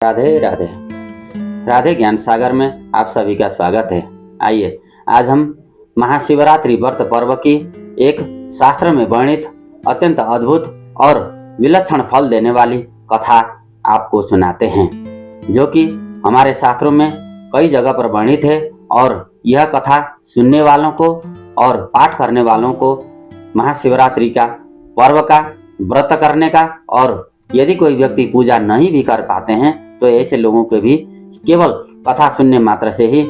राधे राधे। राधे ज्ञान सागर में आप सभी का स्वागत है। आइए आज हम महाशिवरात्रि व्रत पर्व की एक शास्त्र में वर्णित अत्यंत अद्भुत और विलक्षण फल देने वाली कथा आपको सुनाते हैं, जो कि हमारे शास्त्रों में कई जगह पर वर्णित है। और यह कथा सुनने वालों को और पाठ करने वालों को महाशिवरात्रि का पर्व का व्रत करने का, और यदि कोई व्यक्ति पूजा नहीं भी कर पाते हैं तो ऐसे लोगों के भी केवल कथा सुनने मात्र से ही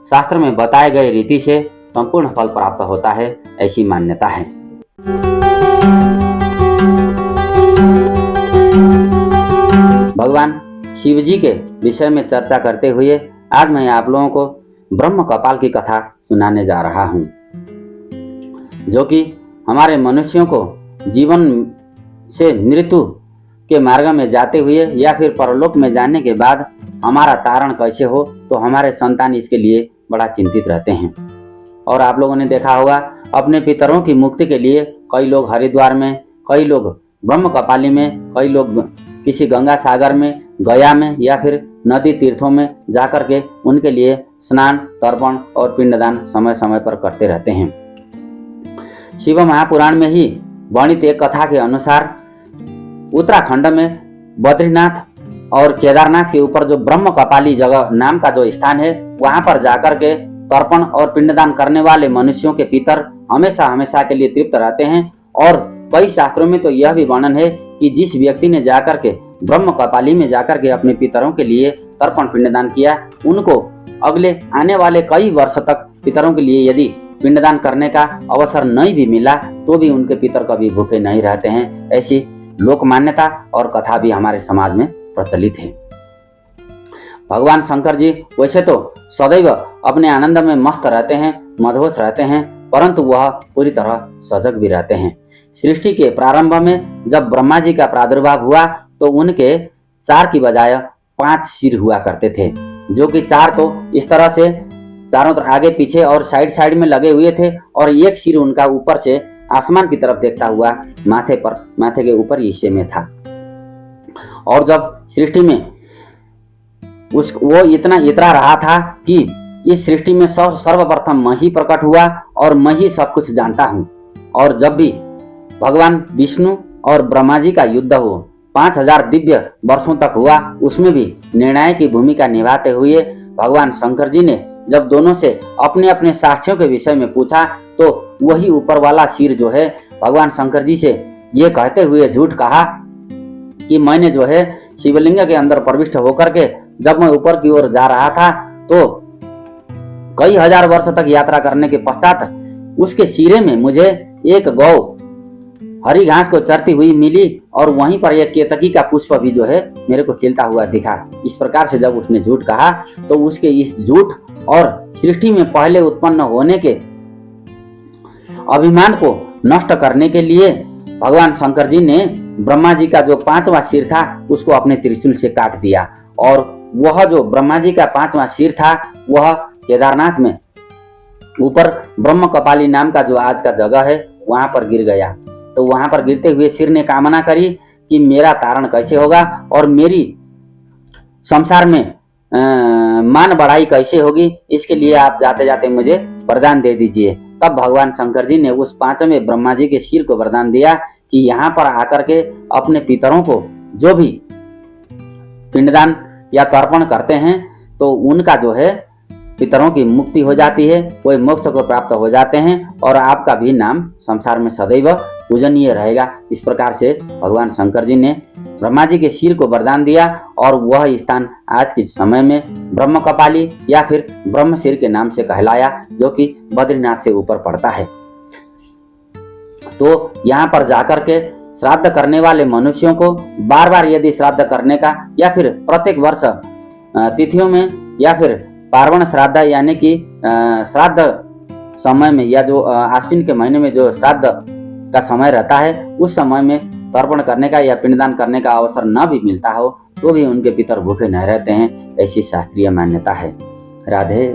शास्त्र में बताए गए रीति से संपूर्ण फल प्राप्त होता है, ऐसी मान्यता है। भगवान शिव जी के विषय में चर्चा करते हुए आज मैं आप लोगों को ब्रह्म कपाल की कथा सुनाने जा रहा हूँ, जो कि हमारे मनुष्यों को जीवन से मृत्यु के मार्ग में जाते हुए या फिर परलोक में जाने के बाद हमारा तारण कैसे हो, तो हमारे संतान इसके लिए बड़ा चिंतित रहते हैं। और आप लोगों ने देखा होगा, अपने पितरों की मुक्ति के लिए कई लोग हरिद्वार में, कई लोग ब्रह्म कपाली में, कई लोग किसी गंगा सागर में, गया में या फिर नदी तीर्थों में जाकर के उनके लिए स्नान, तर्पण और पिंडदान समय समय पर करते रहते हैं। शिव महापुराण में ही वर्णित एक कथा के अनुसार उत्तराखंड में बद्रीनाथ और केदारनाथ के ऊपर जो ब्रह्म कपाली जगह नाम का जो स्थान है, वहां पर जाकर के तर्पण और पिंडदान करने वाले मनुष्यों के पितर हमेशा हमेशा के लिए तृप्त रहते हैं। और कई शास्त्रों में तो यह भी वर्णन है कि जिस व्यक्ति ने जाकर के ब्रह्म कपाली में जाकर के अपने पितरों के लिए तर्पण पिंडदान किया, उनको अगले आने वाले कई वर्ष तक पितरों के लिए यदि पिंडदान करने का अवसर नहीं भी मिला तो भी उनके पितर कभी भूखे नहीं रहते हैं। ऐसी लोक मान्यता और कथा भी हमारे समाज में प्रचलित है। भगवान शंकर जी वैसे तो सदैव अपने आनंद में मस्त रहते हैं, मदहोश रहते हैं, परंतु वह पूरी तरह सजग भी रहते हैं। सृष्टि के प्रारंभ में जब ब्रह्मा जी का प्रादुर्भाव हुआ तो उनके 4 की बजाय 5 सिर हुआ करते थे, जो कि 4 तो इस तरह से चारों तरफ आगे पीछे और साइड साइड में लगे हुए थे, और एक सिर उनका ऊपर से आसमान की तरफ देखता हुआ माथे के ऊपर हिस्से में था। और जब सृष्टि में वो इतना इतरा रहा था कि इस सृष्टि में सर्वप्रथम मैं ही प्रकट हुआ और मैं ही सब कुछ जानता हूँ। और जब भी भगवान विष्णु और ब्रह्मा जी का युद्ध हो 5000 दिव्य वर्षों तक हुआ, उसमें भी निर्णायक की भूमिका निभाते हुए भगवान शंकर जी ने जब दोनों से अपने अपने साक्ष्यों के विषय में पूछा, तो वही ऊपर वाला सिर जो है भगवान शंकर जी से ये कहते हुए झूठ कहा कि मैंने जो है शिवलिंग के अंदर प्रविष्ट होकर के जब मैं ऊपर की ओर जा रहा था तो कई हजार वर्ष तक यात्रा करने के पश्चात उसके सिरे में मुझे एक गौ हरी घास को चरती हुई मिली, और वहीं पर एक केतकी का पुष्प भी जो है मेरे को खिलता हुआ दिखा। इस प्रकार से जब उसने झूठ कहा तो उसके इस झूठ और सृष्टि में पहले उत्पन्न होने के अभिमान को नष्ट करने के लिए भगवान शंकर जी ने ब्रह्मा जी का जो 5वां सिर था उसको अपने त्रिशूल से काट दिया, और वह जो ब्रह्मा जी का 5वां सिर था वह केदारनाथ में ऊपर ब्रह्म कपाली नाम का जो आज का जगह है वहां पर गिर गया। तो वहां पर गिरते हुए सिर ने कामना करी कि मेरा तारण कैसे होगा और मेरी संसार में मान बढ़ाई कैसे होगी, इसके लिए आप जाते जाते मुझे वरदान दे दीजिए। तब भगवान शंकर जी ने उस 5वें ब्रह्मा जी के सिर को वरदान दिया कि यहाँ पर आकर के अपने पितरों को जो भी पिंडदान या तर्पण करते हैं तो उनका जो है पितरों की मुक्ति हो जाती है, कोई मोक्ष को प्राप्त हो जाते हैं, और आपका भी नाम संसार में सदैव पूजनीय रहेगा। इस प्रकार से भगवान शंकर जी ने ब्रह्मा जी के सिर को वरदान दिया, और वह स्थान आज के समय में ब्रह्म कपाली या फिर ब्रह्म सिर के नाम से कहलाया, जो कि बद्रीनाथ से ऊपर पड़ता है। तो यहाँ पर जाकर के श्राद्ध करने वाले मनुष्यों को बार बार यदि श्राद्ध करने का या फिर प्रत्येक वर्ष तिथियों में या फिर पार्वण श्राद्ध यानी कि श्राद्ध समय में या जो आश्विन के महीने में जो श्राद्ध का समय रहता है उस समय में तर्पण करने का या पिंडदान करने का अवसर न भी मिलता हो तो भी उनके पितर भूखे नहीं रहते हैं, ऐसी शास्त्रीय मान्यता है। राधे